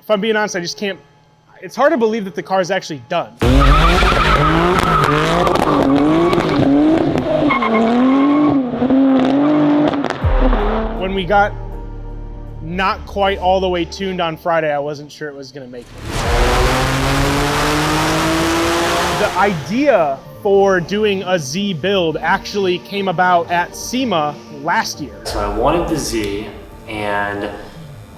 if I'm being honest, I just can't, it's hard to believe that the car is actually done. When we got not quite all the way tuned on Friday, I wasn't sure it was gonna make it. The idea for doing a Z build actually came about at SEMA last year. So I wanted the Z, and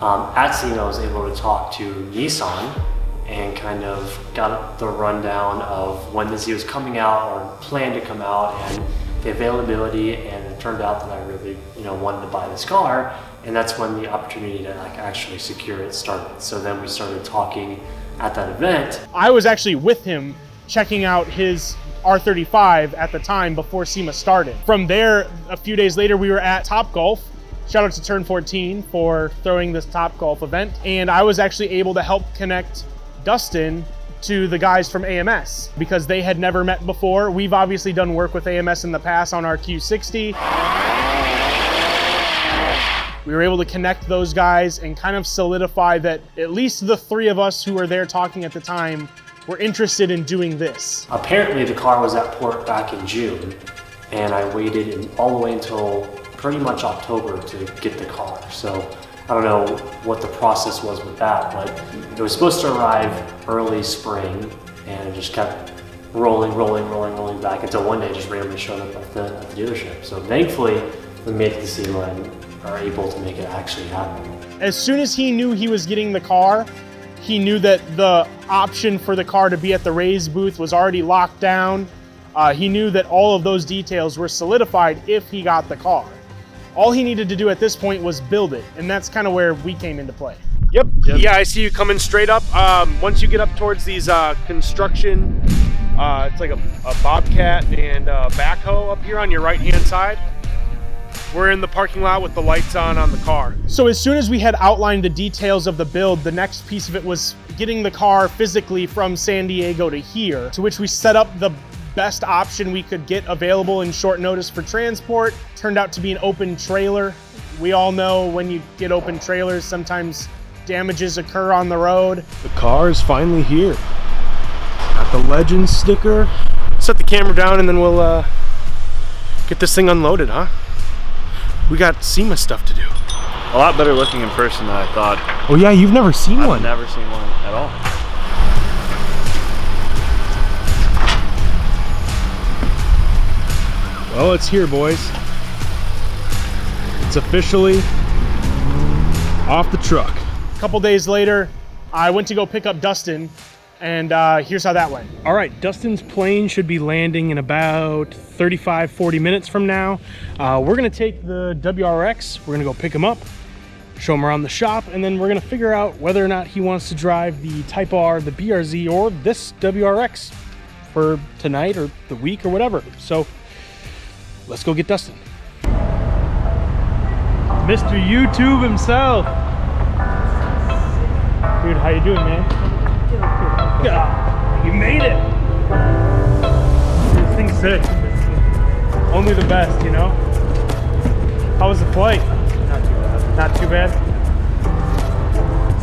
at SEMA I was able to talk to Nissan and kind of got the rundown of when the Z was coming out or planned to come out and the availability, and it turned out that I really wanted to buy this car, and that's when the opportunity to actually secure it started. So then we started talking at that event. I was actually with him checking out his R35 at the time before SEMA started. From there, a few days later, we were at Topgolf. Shout out to Turn 14 for throwing this Topgolf event. And I was actually able to help connect Dustin to the guys from AMS because they had never met before. We've obviously done work with AMS in the past on our Q60. We were able to connect those guys and kind of solidify that at least the three of us who were there talking at the time were interested in doing this. Apparently the car was at port back in June, and I waited all the way until pretty much October to get the car. So I don't know what the process was with that, but it was supposed to arrive early spring, and it just kept rolling back until one day it just randomly showed up at the dealership. So thankfully we made it to SEMA and are able to make it actually happen. As soon as he knew he was getting the car, he knew that the option for the car to be at the Raise booth was already locked down. He knew that all of those details were solidified if he got the car. All he needed to do at this point was build it, and that's kind of where we came into play. Yep. Yeah, I see you coming straight up. Once you get up towards these construction, it's like a Bobcat and a backhoe up here on your right-hand side. We're in the parking lot with the lights on the car. So as soon as we had outlined the details of the build, the next piece of it was getting the car physically from San Diego to here, to which we set up the best option we could get available in short notice for transport. Turned out to be an open trailer. We all know when you get open trailers, sometimes damages occur on the road. The car is finally here. Got the Legend sticker. Set the camera down and then we'll get this thing unloaded, huh? We got SEMA stuff to do. A lot better looking in person than I thought. Oh yeah, you've never seen one? I've never seen one at all. Well, it's here, boys. It's officially off the truck. A couple days later, I went to go pick up Dustin, and here's how that went. All right, Dustin's plane should be landing in about 35-40 minutes from now. We're gonna take the WRX, we're gonna go pick him up, show him around the shop, and then we're gonna figure out whether or not he wants to drive the Type R, the BRZ, or this WRX for tonight or the week or whatever. So let's go get Dustin. Mr. YouTube himself. Dude, how you doing, man? Yeah, you made it. This thing's sick. Only the best, you know? How was the flight? Not too bad. Not too bad?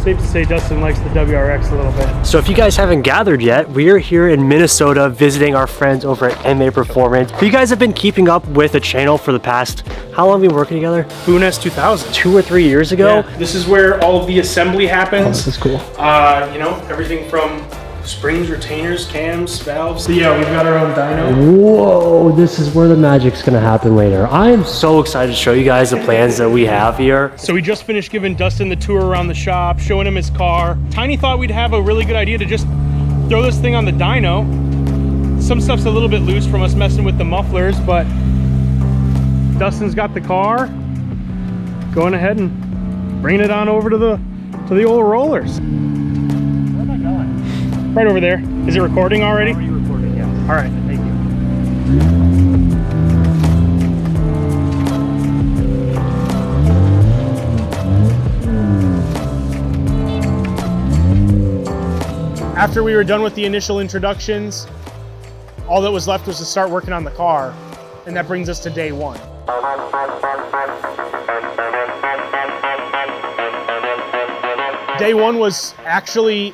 Safe to say Dustin likes the WRX a little bit. So if you guys haven't gathered yet, we are here in Minnesota visiting our friends over at MAPerformance. You guys have been keeping up with the channel for the past, how long have we been working together? Funes 2000. 2 or 3 years ago. Yeah. This is where all of the assembly happens. Oh, this is cool. You know, everything from springs, retainers, cams, valves. So yeah, we've got our own dyno. Whoa, this is where the magic's gonna happen later. I am so excited to show you guys the plans that we have here. So we just finished giving Dustin the tour around the shop, showing him his car. Tiny thought we'd have a really good idea to just throw this thing on the dyno. Some stuff's a little bit loose from us messing with the mufflers, but Dustin's got the car. Going ahead and bringing it on over to the old rollers. Where am I going? Right over there. Is it recording already? Already recording, yeah. All right, thank you. After we were done with the initial introductions, all that was left was to start working on the car, and that brings us to day one. Day one was actually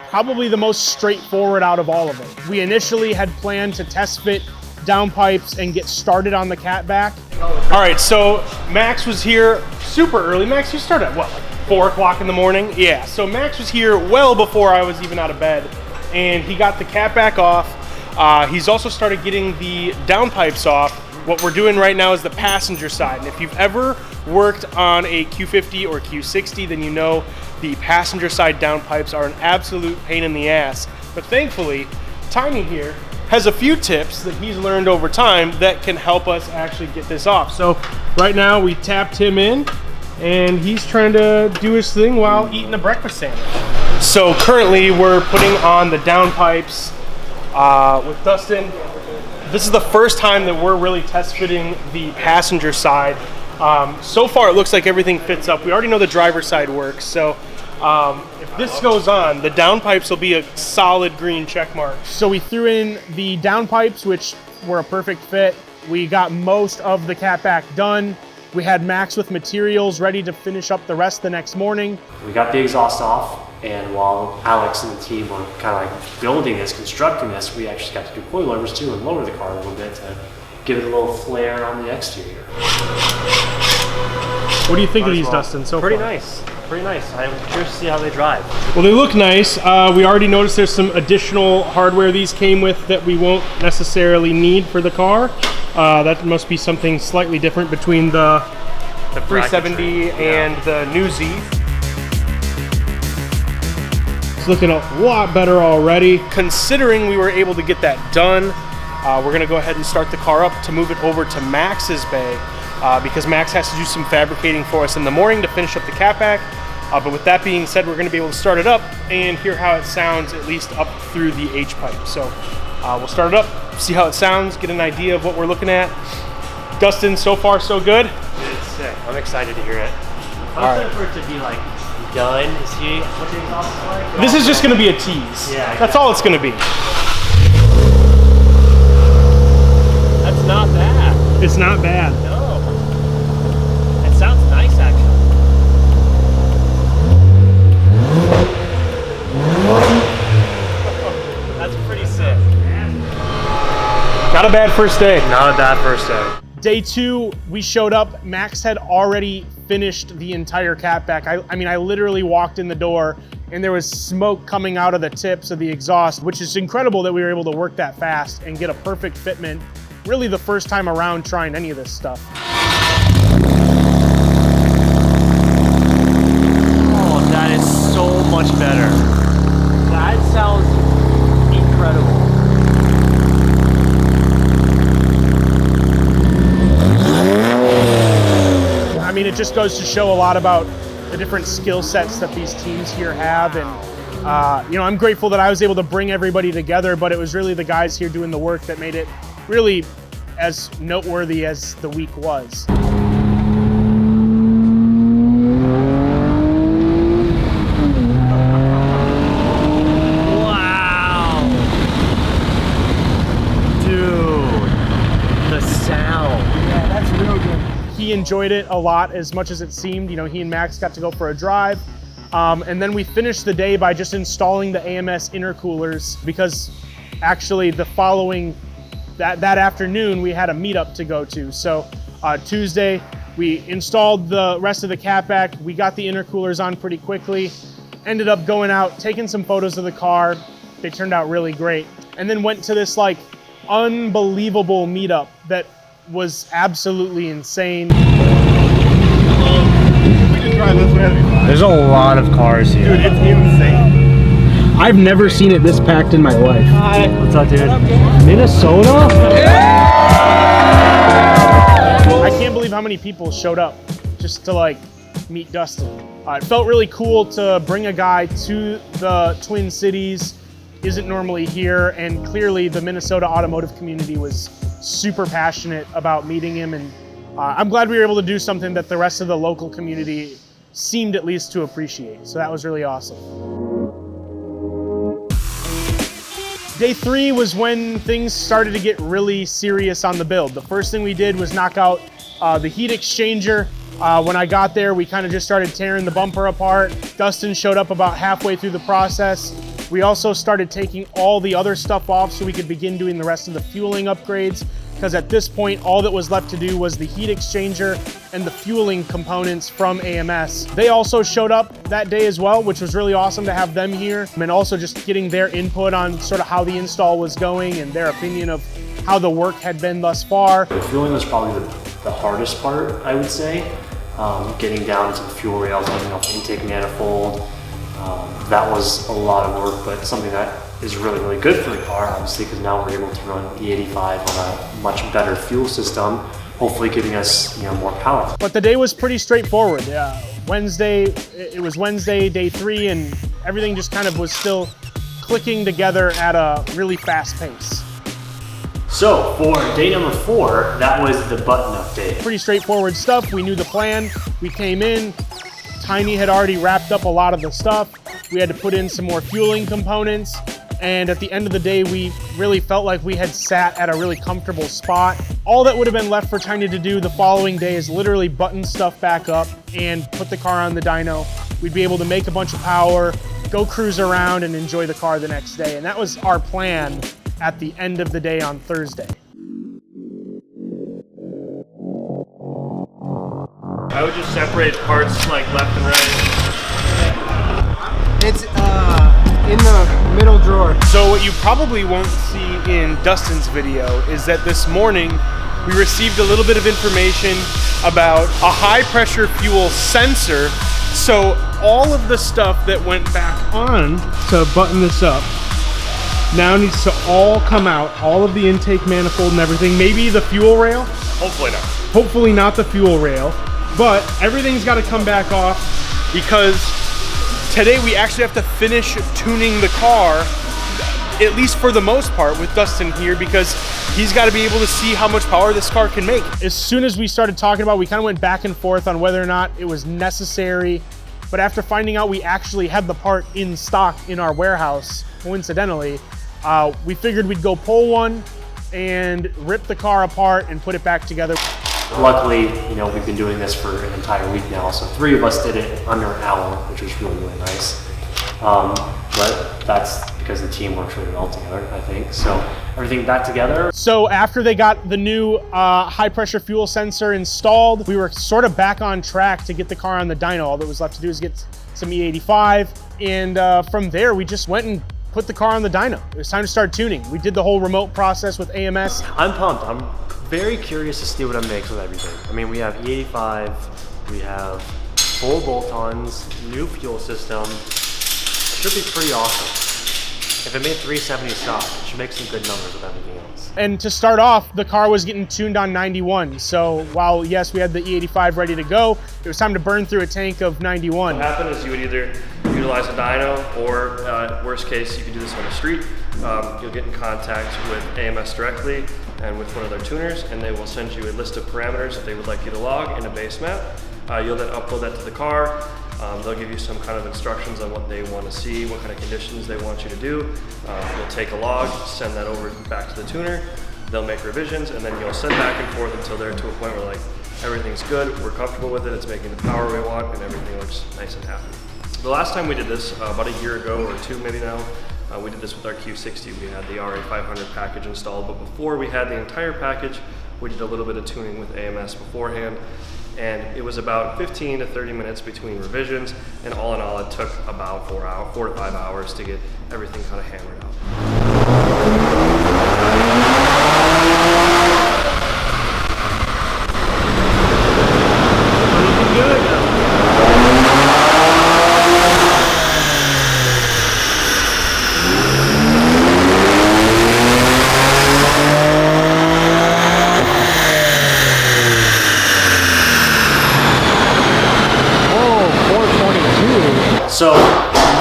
probably the most straightforward out of all of them. We initially had planned to test fit downpipes and get started on the catback. All right, so Max was here super early. Max, you started at what, like 4 o'clock in the morning? Yeah, so Max was here well before I was even out of bed, and he got the catback off. He's also started getting the downpipes off. What we're doing right now is the passenger side, and if you've ever worked on a Q50 or Q60, then you know the passenger side downpipes are an absolute pain in the ass. But thankfully, Tiny here has a few tips that he's learned over time that can help us actually get this off. So right now we tapped him in, and he's trying to do his thing while eating a breakfast sandwich. So currently we're putting on the downpipes with Dustin. This is the first time that we're really test fitting the passenger side. So far it looks like everything fits up. We already know the driver's side works, so if this goes on, the downpipes will be a solid green check mark. So we threw in the downpipes, which were a perfect fit. We got most of the catback done. We had Max with materials ready to finish up the rest the next morning. We got the exhaust off, and while Alex and the team were kind of like building this, constructing this, we actually got to do coilovers too and lower the car a little bit to give it a little flair on the exterior. What do you think of these, Dustin, so Pretty far? nice. Pretty nice. I'm curious to see how they drive. Well, they look nice. We already noticed there's some additional hardware these came with that we won't necessarily need for the car. That must be something slightly different between the 370 and the new Z. It's looking a lot better already. Considering we were able to get that done, we're gonna go ahead and start the car up to move it over to Max's bay because Max has to do some fabricating for us in the morning to finish up the catback. But with that being said, we're gonna be able to start it up and hear how it sounds, at least up through the H pipe. So we'll start it up, see how it sounds, get an idea of what we're looking at. Dustin, so far so good? It's sick. I'm excited to hear it. All right. For it to be like done, to see what the exhaust is like. This is just gonna be a tease. Yeah, That's all it's gonna be. That's not bad. It's not bad. No. It sounds nice, actually. That's pretty sick. Not a bad first day. Not a bad first day. Day two, we showed up. Max had already finished the entire catback. I mean, I literally walked in the door and there was smoke coming out of the tips of the exhaust, which is incredible that we were able to work that fast and get a perfect fitment. Really the first time around trying any of this stuff. Oh, that is so much better. That sounds incredible. I mean, it just goes to show a lot about the different skill sets that these teams here have. And, you know, I'm grateful that I was able to bring everybody together, but it was really the guys here doing the work that made it really as noteworthy as the week was. Wow. Dude, the sound. Yeah, that's real good. He enjoyed it a lot as much as it seemed. You know, he and Max got to go for a drive. And then we finished the day by just installing the AMS intercoolers because actually the following, that afternoon, we had a meetup to go to. So Tuesday, we installed the rest of the catback. We got the intercoolers on pretty quickly. Ended up going out, taking some photos of the car. They turned out really great. And then went to this like unbelievable meetup that was absolutely insane. There's a lot of cars here. Dude, it's insane. I've never seen it this packed in my life. Hi. What's up, dude? Minnesota? I can't believe how many people showed up just to like meet Dustin. It felt really cool to bring a guy to the Twin Cities, isn't normally here, and clearly the Minnesota automotive community was super passionate about meeting him, and I'm glad we were able to do something that the rest of the local community seemed at least to appreciate. So that was really awesome. Day 3 was when things started to get really serious on the build. The first thing we did was knock out the heat exchanger. When I got there, we kind of just started tearing the bumper apart. Dustin showed up about halfway through the process. We also started taking all the other stuff off so we could begin doing the rest of the fueling upgrades, because at this point, all that was left to do was the heat exchanger and the fueling components from AMS. They also showed up that day as well, which was really awesome to have them here, and also just getting their input on sort of how the install was going and their opinion of how the work had been thus far. The fueling was probably the hardest part, I would say. Getting down to the fuel rails, opening up the intake manifold. That was a lot of work, but something that is really, really good for the car, obviously, because now we're able to run E85 on a much better fuel system, hopefully giving us, more power. But the day was pretty straightforward. Wednesday, it was Wednesday, day 3, and everything just kind of was still clicking together at a really fast pace. So for day number 4, that was the button-up day. Pretty straightforward stuff. We knew the plan. We came in. Tiny had already wrapped up a lot of the stuff. We had to put in some more fueling components. And at the end of the day, we really felt like we had sat at a really comfortable spot. All that would have been left for Tiny to do the following day is literally button stuff back up and put the car on the dyno. We'd be able to make a bunch of power, go cruise around and enjoy the car the next day. And that was our plan at the end of the day on Thursday. I would just separate parts like left and right. It's in the middle drawer. So what you probably won't see in Dustin's video is that this morning we received a little bit of information about a high pressure fuel sensor. So all of the stuff that went back on to button this up now needs to all come out, all of the intake manifold and everything, maybe the fuel rail. Hopefully not. Hopefully not the fuel rail, but everything's got to come back off because today we actually have to finish tuning the car, at least for the most part, with Dustin here, because he's got to be able to see how much power this car can make. As soon as we started talking about it, we kind of went back and forth on whether or not it was necessary, but after finding out we actually had the part in stock in our warehouse, coincidentally, we figured we'd go pull one and rip the car apart and put it back together. Luckily, we've been doing this for an entire week now, so 3 of us did it under an hour, which was really, really nice. But that's because the team works really well together, I think. So everything back together. So after they got the new high pressure fuel sensor installed, we were sort of back on track to get the car on the dyno. All that was left to do is get some E85. And from there, we just went and put the car on the dyno. It was time to start tuning. We did the whole remote process with AMS. I'm pumped. I'm very curious to see what it makes with everything. I mean, we have E85, we have full bolt-ons, new fuel system. It should be pretty awesome. If it made 370 stock, it should make some good numbers with everything else. And to start off, the car was getting tuned on 91. So while, yes, we had the E85 ready to go, it was time to burn through a tank of 91. What happened is you would either utilize a dyno, or worst case, you could do this on the street. You'll get in contact with AMS directly and with one of their tuners, and they will send you a list of parameters that they would like you to log in a base map. You'll then upload that to the car. They'll give you some kind of instructions on what they want to see, what kind of conditions they want you to do. You'll take a log, send that over back to the tuner. They'll make revisions, and then you'll send back and forth until they're to a point where everything's good, we're comfortable with it, it's making the power we want, and everything looks nice and happy. The last time we did this, about a year ago or 2 maybe now, we did this with our Q60. We had the RA500 package installed, but before we had the entire package, we did a little bit of tuning with AMS beforehand, and it was about 15 to 30 minutes between revisions, and all in all, it took about 4 to 5 hours to get everything kind of hammered out. Looking good. So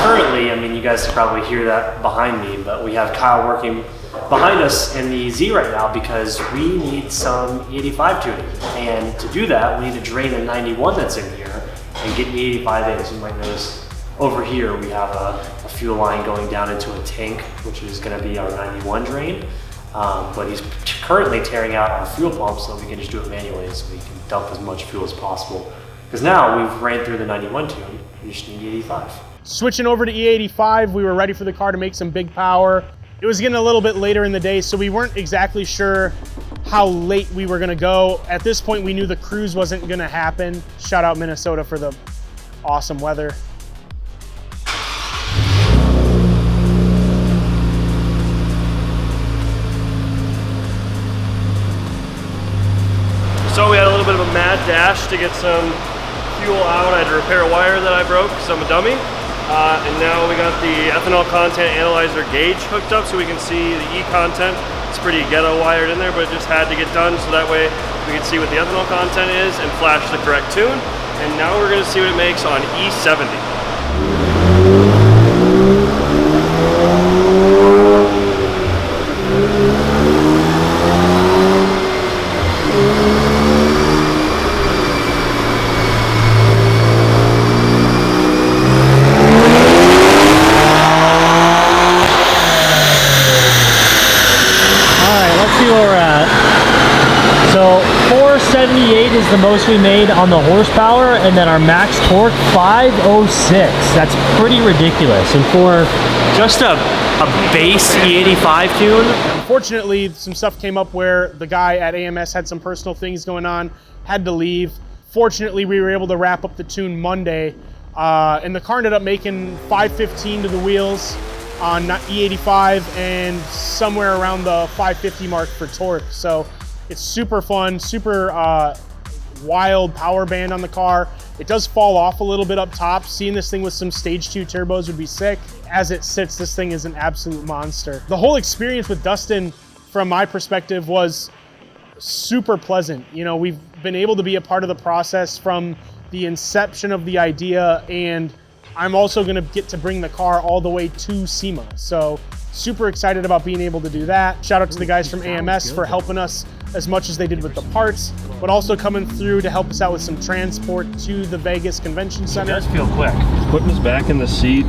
currently, I mean, you guys can probably hear that behind me, but we have Kyle working behind us in the Z right now because we need some E85 tuning. And to do that, we need to drain the 91 that's in here and get the E85 in. So you might notice over here, we have a fuel line going down into a tank, which is gonna be our 91 drain. But he's currently tearing out our fuel pump so we can just do it manually so we can dump as much fuel as possible Because now we've ran through the 91 tune, we just need 85. Switching over to E85, we were ready for the car to make some big power. It was getting a little bit later in the day, so we weren't exactly sure how late we were gonna go. At this point, we knew the cruise wasn't gonna happen. Shout out Minnesota for the awesome weather. So we had a little bit of a mad dash to get some fuel out. I had to repair a wire that I broke because I'm a dummy. And now we got the ethanol content analyzer gauge hooked up so we can see the E content. It's pretty ghetto wired in there, but it just had to get done so that way we can see what the ethanol content is and flash the correct tune. And now we're gonna see what it makes on E70. So 478 is the most we made on the horsepower, and then our max torque 506. That's pretty ridiculous. And for just a base E85 tune. Unfortunately, some stuff came up where the guy at AMS had some personal things going on, had to leave. Fortunately, we were able to wrap up the tune Monday, and the car ended up making 515 to the wheels on E85 and somewhere around the 550 mark for torque. So it's super fun, super wild power band on the car. It does fall off a little bit up top. Seeing this thing with some stage 2 turbos would be sick. As it sits, this thing is an absolute monster. The whole experience with Dustin, from my perspective, was super pleasant. You know, we've been able to be a part of the process from the inception of the idea, and I'm also gonna get to bring the car all the way to SEMA. So super excited about being able to do that. Shout out to the guys from AMS for helping us as much as they did with the parts, but also coming through to help us out with some transport to the Vegas Convention Center. It does feel quick. Putting us back in the seat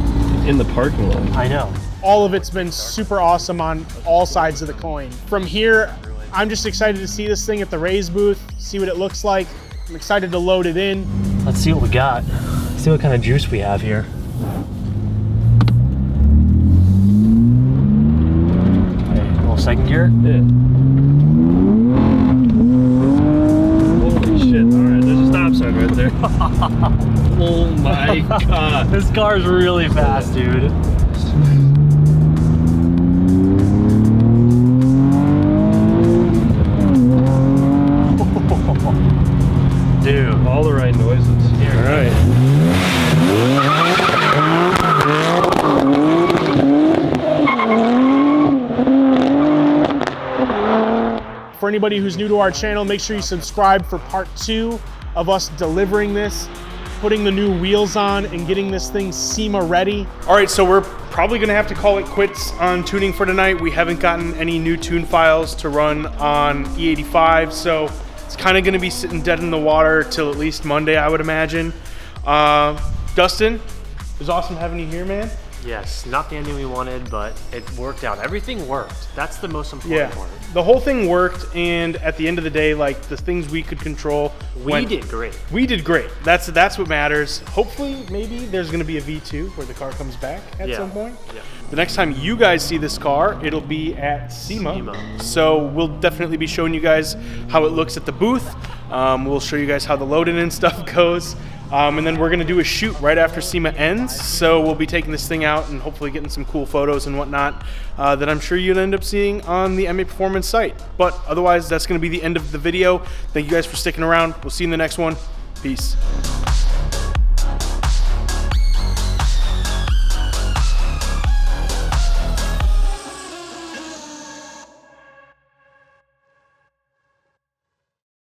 in the parking lot. I know. All of it's been super awesome on all sides of the coin. From here, I'm just excited to see this thing at the raise booth, see what it looks like. I'm excited to load it in. Let's see what we got. See what kind of juice we have here. Okay, a little second gear. Yeah. Holy shit. Alright, there's a stop sign right there. Oh my god. This car is really fast, dude. Dude. All the right noises. Alright. For anybody who's new to our channel, make sure you subscribe for part 2 of us delivering this, putting the new wheels on, and getting this thing SEMA ready. All right, so we're probably gonna have to call it quits on tuning for tonight. We haven't gotten any new tune files to run on E85, so it's kind of gonna be sitting dead in the water till at least Monday, I would imagine. Dustin, it was awesome having you here, man. Yes, not the ending we wanted, but it worked out. Everything worked. That's the most important part. The whole thing worked, and at the end of the day, like the things we could control, We did great. We did great. That's what matters. Hopefully, maybe there's going to be a V2 where the car comes back at some point. Yeah. The next time you guys see this car, it'll be at SEMA. So we'll definitely be showing you guys how it looks at the booth. We'll show you guys how the loading and stuff goes. And then we're gonna do a shoot right after SEMA ends. So we'll be taking this thing out and hopefully getting some cool photos and whatnot that I'm sure you'll end up seeing on the MAPeformance site. But otherwise, that's gonna be the end of the video. Thank you guys for sticking around. We'll see you in the next one. Peace.